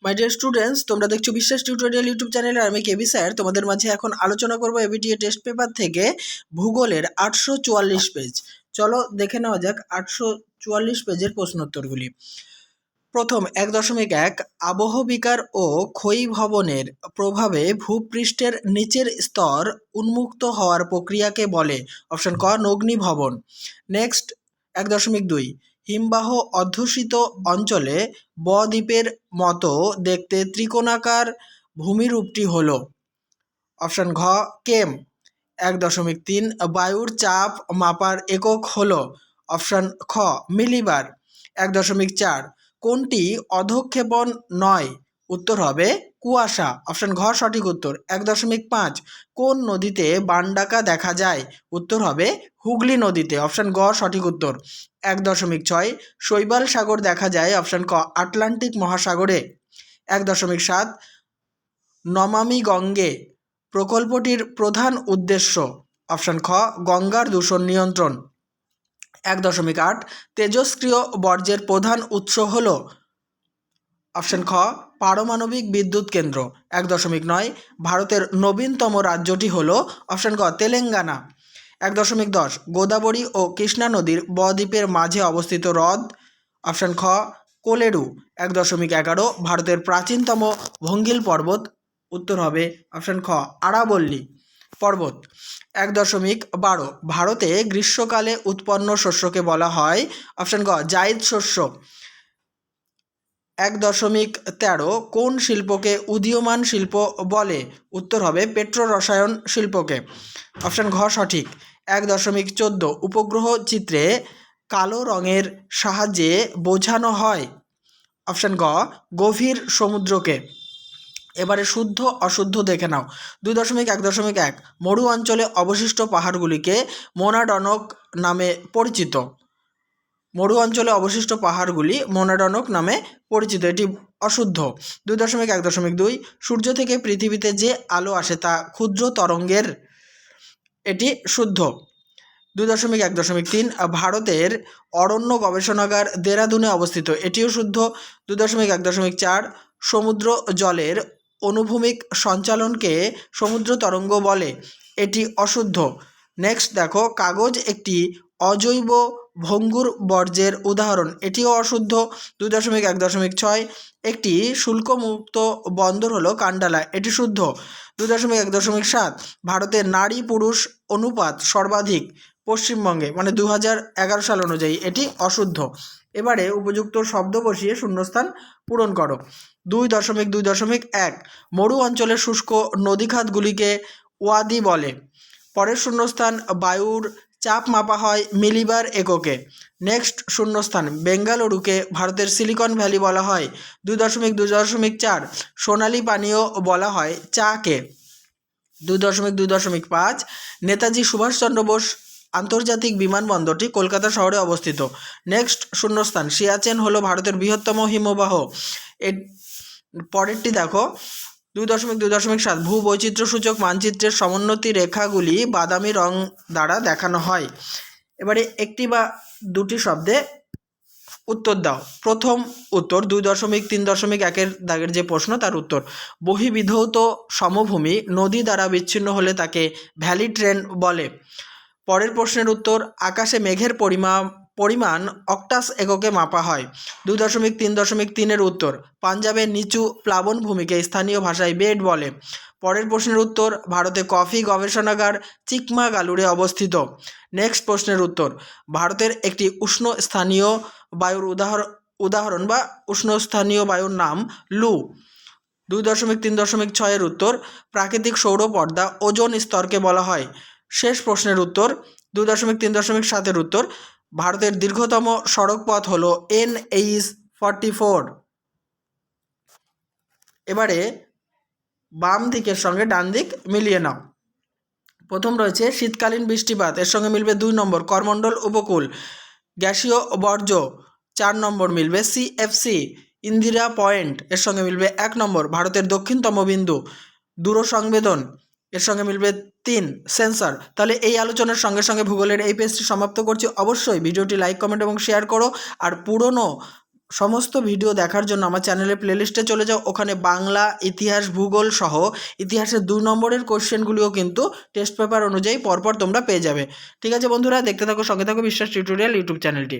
My dear students, তোমরা দেখছো বিশ্বাস টিউটোরিয়াল ইউটিউব চ্যানেলে। আমি কেবি স্যার তোমাদের মাঝে এখন আলোচনা করবো এবিটিএ টেস্ট পেপার থেকে ভূগোলের 844 পেজ। চলো দেখে নেওয়া যাক 844 পেজের প্রশ্নোত্তরগুলি। প্রথম 1.1 আবহবিকার ও ক্ষয়ীভবনের প্রভাবে ভূপৃষ্ঠের নিচের স্তর উন্মুক্ত হওয়ার প্রক্রিয়াকে বলে। অপশন ক অগ্নিভবন। নেক্সট 1.2 হিমবাহ অধ্যুষিত অঞ্চলে বদ্বীপের মতো দেখতে ত্রিকোণাকার ভূমিরূপটি হল। অপশন ঘ কেম। 1.3 বায়ুর চাপ মাপার একক হল। অপশন খ মিলিবার। 1.4 কোনটি অধঃক্ষেপণ নয়? উত্তর হবে কুয়াশা। অপশন ঘ সঠিক উত্তর। 1.5 কোন নদীতে বানডাকা দেখা যায়? উত্তর হবে হুগলি নদীতে। অপশন গ সঠিক উত্তর। 1.6 শৈবাল সাগর দেখা যায়। অপশন ক আটলান্টিক মহাসাগরে। 1.7 নমামি গঙ্গে প্রকল্পটির প্রধান উদ্দেশ্য। অপশন খ গঙ্গার দূষণ নিয়ন্ত্রণ। 1.8 তেজস্ক্রিয় বর্জ্যের প্রধান উৎস হল। অপশন খ পারমাণবিক বিদ্যুৎ কেন্দ্র। 1.9 ভারতের নবীনতম রাজ্যটি হল। অপশন ক তেলেঙ্গানা। 1.10 গোদাবরী ও কৃষ্ণা নদীর বদ্বীপের মাঝে অবস্থিত হ্রদ। অপশন খ কোলেরু। 1.11 ভারতের প্রাচীনতম ভঙ্গিল পর্বত। উত্তর হবে অপশন খ আরাবল্লী পর্বত। 1.12 ভারতে গ্রীষ্মকালে উৎপন্ন শস্যকে বলা হয়। অপশন গ জাইদ শস্য। 1.13 কোন শিল্পকে উদীয়মান শিল্প বলে? উত্তর হবে পেট্রো রসায়ন শিল্পকে। অপশন ঘ সঠিক। 1.14 উপগ্রহ চিত্রে কালো রঙের সাহায্যে বোঝানো হয়। অপশন গ গভীর সমুদ্রকে। এবারে শুদ্ধ অশুদ্ধ দেখে নাও। 2.1.1 মরু অঞ্চলে অবশিষ্ট পাহাড়গুলিকে মোনাডনক নামে পরিচিত। মরু অঞ্চলে অবশিষ্ট পাহাড়গুলি মোনাডনক নামে পরিচিত, এটি অশুদ্ধ। 2.1.2 সূর্য থেকে পৃথিবীতে যে আলো আসে তা ক্ষুদ্র তরঙ্গের, এটি শুদ্ধ। 2.1.3 ভারতের অরণ্য গবেষণাগার দেরাদুনে অবস্থিত, এটিও শুদ্ধ। 2.1.4 সমুদ্র জলের অনুভূমিক সঞ্চালনকে সমুদ্র তরঙ্গ বলে, এটি অশুদ্ধ। নেক্সট দেখো কাগজ একটি অজৈব ভঙ্গুর বর্জ্যের উদাহরণ, এটিও অশুদ্ধ। 2.1.6 একটি শুল্কমুক্ত বন্দর হলো কান্ডালা, এটি শুদ্ধ। 2.1.7 ভারতের নারী পুরুষ অনুপাত সর্বাধিক পশ্চিমবঙ্গে, মানে 2011 সাল অনুযায়ী, এটি অশুদ্ধ। এবারে উপযুক্ত শব্দ বসিয়ে শূন্যস্থান পূরণ করো। 2.2.1 মরু অঞ্চলের শুষ্ক নদীখাতগুলিকে ওয়াদি বলে। পরের শূন্যস্থান বায়ুর চাপ মাপা হয় মিলিবার এককে। নেক্সট শূন্যস্থান বেঙ্গালুরুকে ভারতের সিলিকন ভ্যালি বলা হয়। 2.2.4 সোনালী পানীয় বলা হয় চাকে। 2.2.5 নেতাজি সুভাষচন্দ্র বোস আন্তর্জাতিক বিমানবন্দরটি কলকাতা শহরে অবস্থিত। নেক্সট শূন্যস্থান সিয়াচেন হলো ভারতের বৃহত্তম হিমবাহ। এর পরেরটি দেখো 2.2.7 ভূবৈচিত্র্যসূচক মানচিত্রের সমোন্নতি রেখাগুলি বাদামি রং দ্বারা দেখানো হয়। এবারে একটি বা দুটি শব্দে উত্তর দাও। প্রথম উত্তর 2.3.1 দাগের যে প্রশ্ন তার উত্তর। বহিবিধৌত সমভূমি নদী দ্বারা বিচ্ছিন্ন হলে তাকে ভ্যালি ট্রেন বলে। পরের প্রশ্নের উত্তর আকাশে মেঘের পরিমাণ অক্টাস এককে মাপা হয়। 2.3.3 উত্তর পাঞ্জাবের নিচু প্লাবনভূমিকে স্থানীয় ভাষায় বেড বলে। পরের প্রশ্নের উত্তর ভারতে কফি গবেষণাগার চিকমাগালুরে অবস্থিত। নেক্সট প্রশ্নের উত্তর ভারতের একটি উষ্ণ স্থানীয় বায়ুর উদাহরণ বা উষ্ণ স্থানীয় বায়ুর নাম লু। 2.3.6 উত্তর প্রাকৃতিক সৌর পর্দা ওজোন স্তরকে বলা হয়। শেষ প্রশ্নের উত্তর 2.3.7 উত্তর ভারতের দীর্ঘতম সড়ক পথ হলো NH-44। এবারে বাম দিকের সঙ্গে ডান দিক মিলিয়ে নাও। প্রথম রয়েছে শীতকালীন বৃষ্টিপাত, এর সঙ্গে মিলবে 2 নম্বর করমণ্ডল উপকূল। গ্যাসীয় বর্জ্য 4 নম্বর মিলবে CFC। ইন্দিরা পয়েন্ট এর সঙ্গে মিলবে 1 নম্বর ভারতের দক্ষিণতম বিন্দু। দূরসংবেদন এর সঙ্গে মিলবে 3 সেন্সর। তাহলে এই আলোচনার সঙ্গে সঙ্গে ভূগোলের এই পেজটি সমাপ্ত করছি। অবশ্যই ভিডিওটি লাইক কমেন্ট এবং শেয়ার করো। আর পুরনো সমস্ত ভিডিও দেখার জন্য আমার চ্যানেলের প্লেলিস্টে চলে যাও, ওখানে বাংলা, ইতিহাস, ভূগোল সহ ইতিহাসের 2 নম্বরের কোশ্চেনগুলিও কিন্তু টেস্ট পেপার অনুযায়ী পরপর তোমরা পেয়ে যাবে। ঠিক আছে বন্ধুরা, দেখতে থাকো, সঙ্গে থাকো বিশ্বাস টিউটোরিয়াল ইউটিউব চ্যানেলটি।